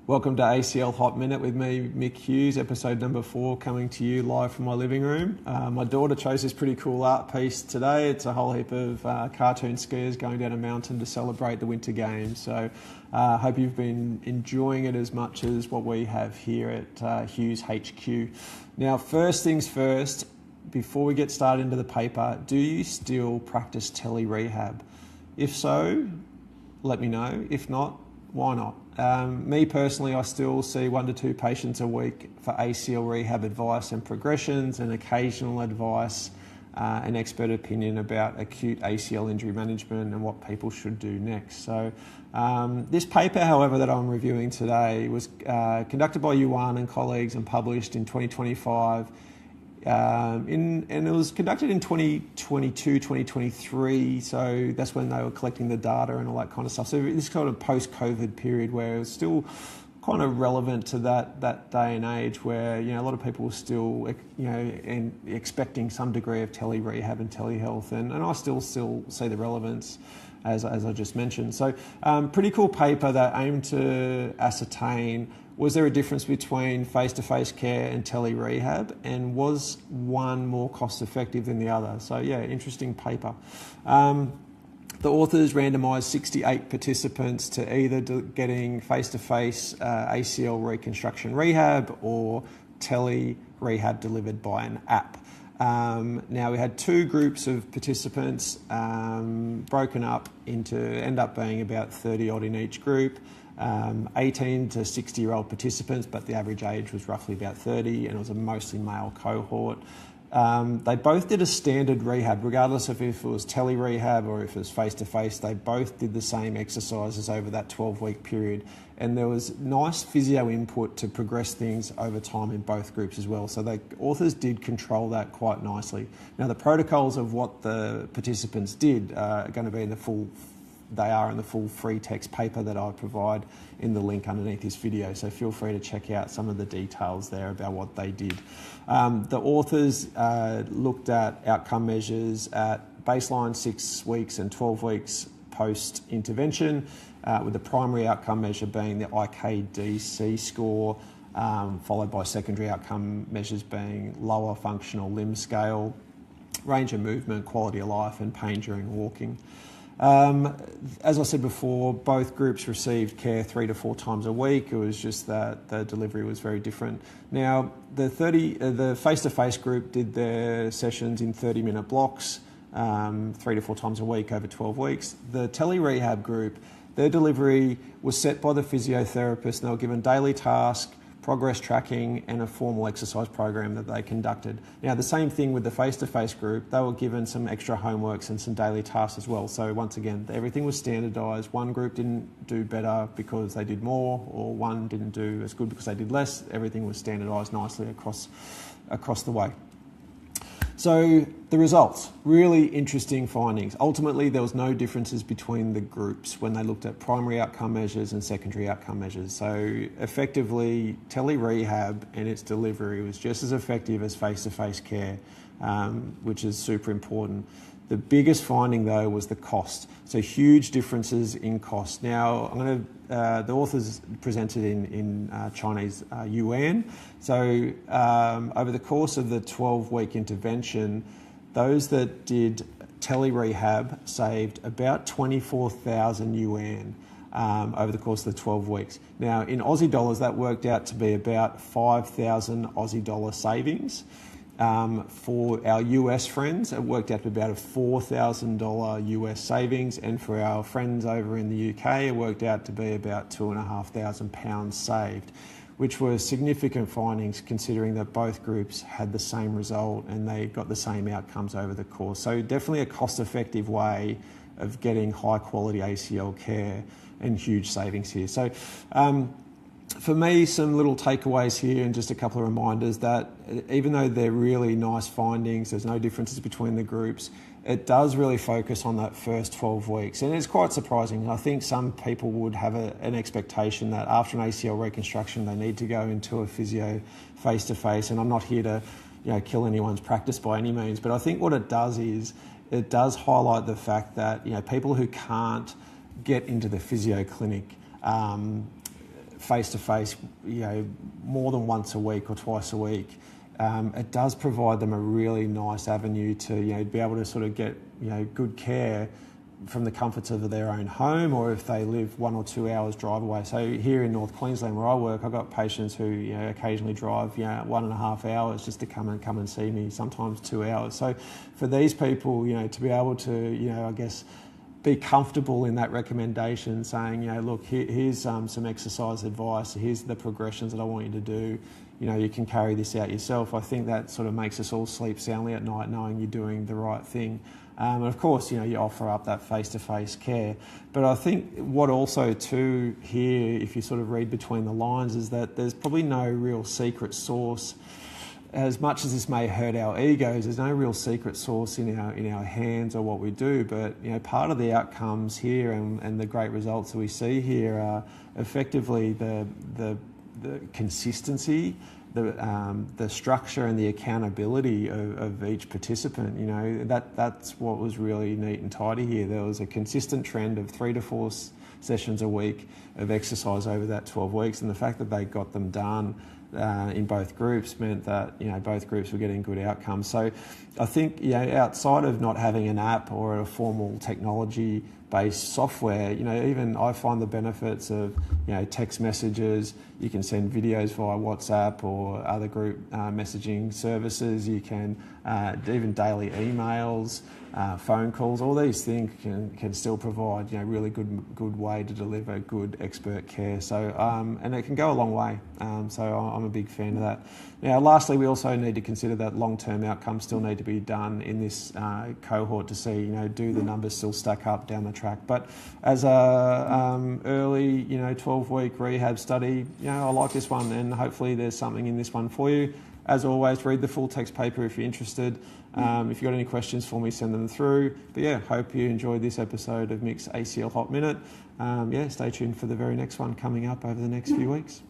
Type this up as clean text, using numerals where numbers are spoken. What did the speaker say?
Welcome to ACL Hot Minute with me, Mick Hughes, episode number 4, coming to you live from my living room. My daughter chose this pretty cool art piece today. It's a whole heap of cartoon skiers going down a mountain to celebrate the Winter Games. So I hope you've been enjoying it as much as what we have here at Hughes HQ. Now, first things first, before we get started into the paper, do you still practice telerehab? If so, let me know. If not, why not? Me personally, I still see 1 to 2 patients a week for ACL rehab advice and progressions, and occasional advice and expert opinion about acute ACL injury management and what people should do next. So this paper, however, that I'm reviewing today was conducted by Yuan and colleagues and published in 2025. And it was conducted in 2022, 2023, so that's when they were collecting the data and all that kind of stuff. So this kind of post-COVID period where it was still kind of relevant to that day and age where, you know, a lot of people were still, and expecting some degree of telerehab and telehealth, and I still see the relevance as I just mentioned. So pretty cool paper that aimed to ascertain, was there a difference between face-to-face care and telerehab, and was one more cost-effective than the other? So yeah, interesting paper. The authors randomised 68 participants to either getting face-to-face ACL reconstruction rehab or telerehab delivered by an app. Now we had 2 groups of participants broken up into, end up being about 30 odd in each group. 18 to 60-year-old participants, but the average age was roughly about 30, and it was a mostly male cohort. They both did a standard rehab, regardless of if it was telerehab or if it was face-to-face. They both did the same exercises over that 12-week period, and there was nice physio input to progress things over time in both groups as well. So the authors did control that quite nicely. Now, the protocols of what the participants did are going to be in the full free text paper that I provide in the link underneath this video. So feel free to check out some of the details there about what they did. The authors looked at outcome measures at baseline 6 weeks and 12 weeks post-intervention, with the primary outcome measure being the IKDC score, followed by secondary outcome measures being lower functional limb scale, range of movement, quality of life, and pain during walking. As I said before, both groups received care 3 to 4 times a week. It was just that the delivery was very different. Now, the face-to-face group did their sessions in 30-minute blocks, 3 to 4 times a week over 12 weeks. The telerehab group, their delivery was set by the physiotherapist, and they were given daily tasks, progress tracking, and a formal exercise program that they conducted. Now, the same thing with the face-to-face group. They were given some extra homeworks and some daily tasks as well. So once again, everything was standardised. One group didn't do better because they did more, or one didn't do as good because they did less. Everything was standardised nicely across the way. So the results, really interesting findings. Ultimately, there was no differences between the groups when they looked at primary outcome measures and secondary outcome measures. So effectively, telerehab and its delivery was just as effective as face-to-face care, which is super important. The biggest finding, though, was the cost. So huge differences in cost. Now, the authors presented in Chinese Yuan. So over the course of the 12-week intervention, those that did telerehab saved about 24,000 Yuan over the course of the 12 weeks. Now, in Aussie dollars, that worked out to be about 5,000 Aussie dollar savings. For our US friends, it worked out to about a $4,000 US savings, and for our friends over in the UK, it worked out to be about £2,500 saved, which were significant findings considering that both groups had the same result and they got the same outcomes over the course. So definitely a cost-effective way of getting high-quality ACL care and huge savings here. So for me, some little takeaways here and just a couple of reminders that even though they're really nice findings, there's no differences between the groups, it does really focus on that first 12 weeks. And it's quite surprising. I think some people would have an expectation that after an ACL reconstruction, they need to go into a physio face-to-face. And I'm not here to kill anyone's practice by any means, but I think what it does is it does highlight the fact that people who can't get into the physio clinic face-to-face, more than once a week or twice a week, it does provide them a really nice avenue to be able to sort of get good care from the comforts of their own home, or if they live 1 or 2 hours drive away. So here in North Queensland where I work, I've got patients who occasionally drive 1.5 hours just to come and see me, sometimes 2 hours. So for these people, to be able to I guess be comfortable in that recommendation, saying look, here's some exercise advice, here's the progressions that I want you to do, you can carry this out yourself. I think that sort of makes us all sleep soundly at night, knowing you're doing the right thing. And of course, you offer up that face-to-face care. But I think what also too here, if you sort of read between the lines, is that there's probably no real secret source. As much as this may hurt our egos, there's no real secret source in our hands or what we do. But part of the outcomes here and the great results that we see here are effectively the consistency, the structure and the accountability of each participant. That's what was really neat and tidy here. There was a consistent trend of 3 to 4 sessions a week of exercise over that 12 weeks, and the fact that they got them done in both groups meant that both groups were getting good outcomes. So I think outside of not having an app or a formal technology-based software, even I find the benefits of text messages. You can send videos via WhatsApp or other group messaging services. You can even daily emails, phone calls. All these things can still provide really good way to deliver good expert care. So and it can go a long way. So I'm a big fan of that. Now, lastly, we also need to consider that long-term outcomes still need to be done in this cohort to see do the numbers still stack up down the track. But as a early 12-week rehab study, I like this one, and hopefully there's something in this one for you. As always, read the full text paper if you're interested. If you've got any questions for me, send them through. But hope you enjoyed this episode of Mick's ACL Hot Minute. Stay tuned for the very next one coming up over the next few weeks.